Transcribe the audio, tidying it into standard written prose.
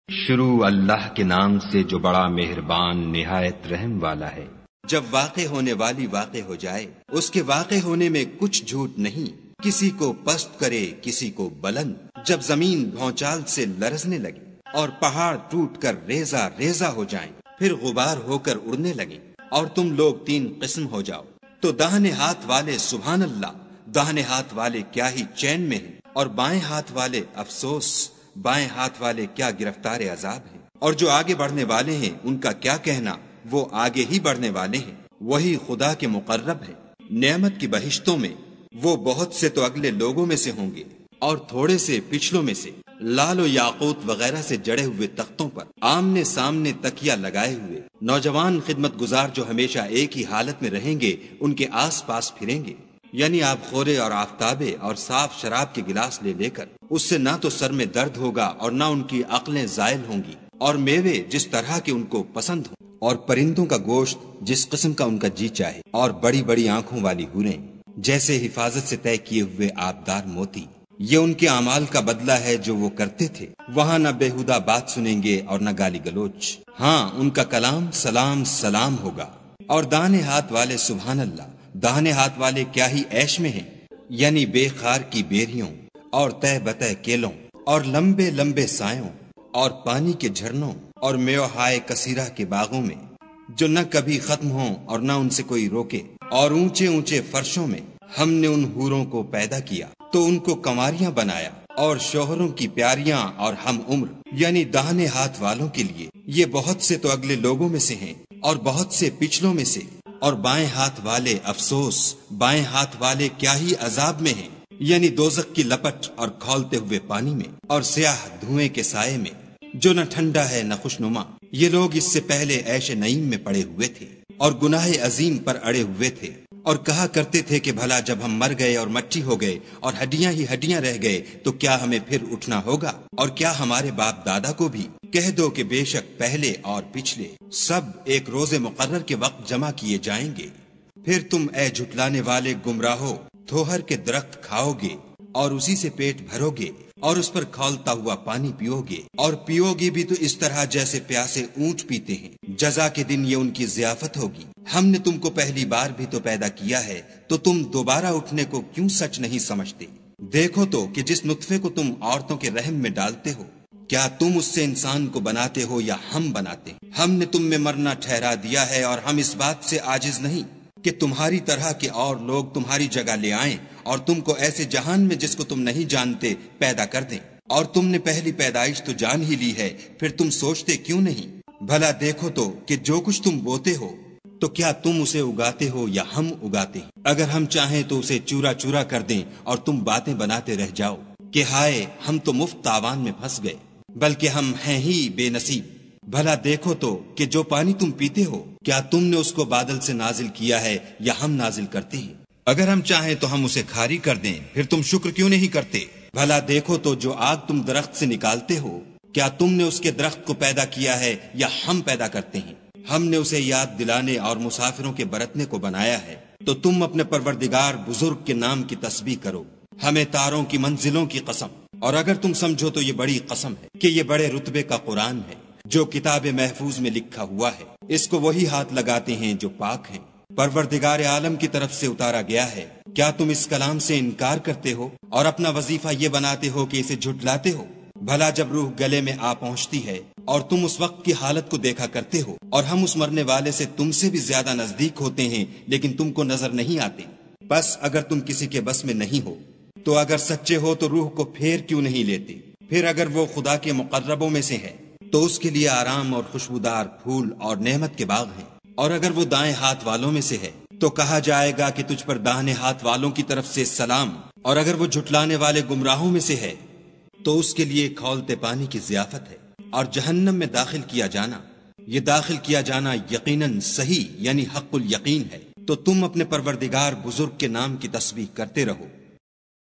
شروع اللہ کے نام سے جو بڑا مہربان نہایت رحم والا ہے۔ جب واقع ہونے والی واقع ہو جائے، اس کے واقع ہونے میں کچھ جھوٹ نہیں، کسی کو پست کرے کسی کو بلند۔ جب زمین بھونچال سے لرزنے لگے اور پہاڑ ٹوٹ کر ریزہ ریزہ ہو جائیں، پھر غبار ہو کر اڑنے لگیں اور تم لوگ تین قسم ہو جاؤ، تو داہنے ہاتھ والے سبحان اللہ، داہنے ہاتھ والے کیا ہی چین میں ہیں، اور بائیں ہاتھ والے افسوس، بائیں ہاتھ والے کیا گرفتار عذاب ہیں۔ اور جو آگے بڑھنے والے ہیں ان کا کیا کہنا، وہ آگے ہی بڑھنے والے ہیں، وہی خدا کے مقرب ہے۔ نعمت کی بہشتوں میں وہ بہت سے تو اگلے لوگوں میں سے ہوں گے اور تھوڑے سے پچھلوں میں سے، لال و یاقوت وغیرہ سے جڑے ہوئے تختوں پر آمنے سامنے تکیا لگائے ہوئے نوجوان خدمت گزار جو ہمیشہ ایک ہی حالت میں رہیں گے، ان کے آس پاس پھریں گے، یعنی آپ خورے اور آفتابے اور صاف شراب کے گلاس لے لے کر، اس سے نہ تو سر میں درد ہوگا اور نہ ان کی عقلیں زائل ہوں گی، اور میوے جس طرح کے ان کو پسند ہوں، اور پرندوں کا گوشت جس قسم کا ان کا جی چاہے، اور بڑی بڑی آنکھوں والی حوریں جیسے حفاظت سے طے کیے ہوئے آبدار موتی۔ یہ ان کے اعمال کا بدلہ ہے جو وہ کرتے تھے۔ وہاں نہ بےہودہ بات سنیں گے اور نہ گالی گلوچ، ہاں ان کا کلام سلام سلام ہوگا۔ اور داہنے ہاتھ والے سبحان اللہ، داہنے ہاتھ والے کیا ہی عیش میں ہیں، یعنی بے خار کی بیریوں اور تہ بتہ کیلوں اور لمبے لمبے سایوں اور پانی کے جھرنوں اور میوہائے کثیرہ کے باغوں میں جو نہ کبھی ختم ہوں اور نہ ان سے کوئی روکے، اور اونچے اونچے فرشوں میں ہم نے ان حوروں کو پیدا کیا تو ان کو کنواریاں بنایا، اور شوہروں کی پیاریاں اور ہم عمر، یعنی داہنے ہاتھ والوں کے لیے یہ بہت سے تو اگلے لوگوں میں سے ہیں اور بہت سے پچھلوں میں سے، اور بائیں ہاتھ والے افسوس، بائیں ہاتھ والے کیا ہی عذاب میں ہیں، یعنی دوزخ کی لپٹ اور کھولتے ہوئے پانی میں اور سیاہ دھوئیں کے سائے میں جو نہ ٹھنڈا ہے نہ خوشنما۔ یہ لوگ اس سے پہلے عیش نعیم میں پڑے ہوئے تھے اور گناہ عظیم پر اڑے ہوئے تھے، اور کہا کرتے تھے کہ بھلا جب ہم مر گئے اور مٹی ہو گئے اور ہڈیاں ہی ہڈیاں رہ گئے تو کیا ہمیں پھر اٹھنا ہوگا؟ اور کیا ہمارے باپ دادا کو بھی؟ کہہ دو کہ بے شک پہلے اور پچھلے سب ایک روز مقرر کے وقت جمع کیے جائیں گے۔ پھر تم اے جھٹلانے والے گمراہو تھوہر کے درخت کھاؤ گے اور اسی سے پیٹ بھرو گے اور اس پر کھولتا ہوا پانی پیو گے، اور پیو گے بھی تو اس طرح جیسے پیاسے اونٹ پیتے ہیں۔ جزا کے دن یہ ان کی ضیافت ہوگی۔ ہم نے تم کو پہلی بار بھی تو پیدا کیا ہے، تو تم دوبارہ اٹھنے کو کیوں سچ نہیں سمجھتے؟ دیکھو تو کہ جس نطفے کو تم عورتوں کے رحم میں ڈالتے ہو، کیا تم اس سے انسان کو بناتے ہو یا ہم بناتے ہیں؟ ہم نے تم میں مرنا ٹھہرا دیا ہے، اور ہم اس بات سے عاجز نہیں کہ تمہاری طرح کے اور لوگ تمہاری جگہ لے آئیں اور تم کو ایسے جہان میں جس کو تم نہیں جانتے پیدا کر دیں۔ اور تم نے پہلی پیدائش تو جان ہی لی ہے، پھر تم سوچتے کیوں نہیں؟ بھلا دیکھو تو کہ جو کچھ تم بوتے ہو تو کیا تم اسے اگاتے ہو یا ہم اگاتے ہیں؟ اگر ہم چاہیں تو اسے چورا چورا کر دیں اور تم باتیں بناتے رہ جاؤ کہ ہائے ہم تو مفت تاوان میں پھنس گئے، بلکہ ہم ہیں ہی بے نصیب۔ بھلا دیکھو تو کہ جو پانی تم پیتے ہو کیا تم نے اس کو بادل سے نازل کیا ہے یا ہم نازل کرتے ہیں؟ اگر ہم چاہیں تو ہم اسے کھاری کر دیں، پھر تم شکر کیوں نہیں کرتے؟ بھلا دیکھو تو جو آگ تم درخت سے نکالتے ہو کیا تم نے اس کے درخت کو پیدا کیا ہے یا ہم پیدا کرتے ہیں؟ ہم نے اسے یاد دلانے اور مسافروں کے برتنے کو بنایا ہے، تو تم اپنے پروردگار بزرگ کے نام کی تسبیح کرو، ہمیں تاروں کی منزلوں کی قسم۔ اور اگر تم سمجھو تو یہ بڑی قسم ہے کہ یہ بڑے رتبے کا قرآن ہے جو کتاب محفوظ میں لکھا ہوا ہے، اس کو وہی ہاتھ لگاتے ہیں جو پاک ہیں، پروردگار عالم کی طرف سے اتارا گیا ہے۔ کیا تم اس کلام سے انکار کرتے ہو اور اپنا وظیفہ یہ بناتے ہو کہ اسے جھٹلاتے ہو؟ بھلا جب روح گلے میں آ پہنچتی ہے اور تم اس وقت کی حالت کو دیکھا کرتے ہو، اور ہم اس مرنے والے سے تم سے بھی زیادہ نزدیک ہوتے ہیں لیکن تم کو نظر نہیں آتے۔ بس اگر تم کسی کے بس میں نہیں ہو تو اگر سچے ہو تو روح کو پھیر کیوں نہیں لیتے؟ پھر اگر وہ خدا کے مقربوں میں سے ہے تو اس کے لیے آرام اور خوشبودار پھول اور نعمت کے باغ ہیں، اور اگر وہ دائیں ہاتھ والوں میں سے ہے تو کہا جائے گا کہ تجھ پر داہنے ہاتھ والوں کی طرف سے سلام، اور اگر وہ جھٹلانے والے گمراہوں میں سے ہے تو اس کے لیے کھولتے پانی کی ضیافت ہے، اور جہنم میں داخل کیا جانا، یہ داخل کیا جانا یقیناً صحیح یعنی حق الیقین ہے۔ تو تم اپنے پروردگار بزرگ کے نام کی تسبیح کرتے رہو۔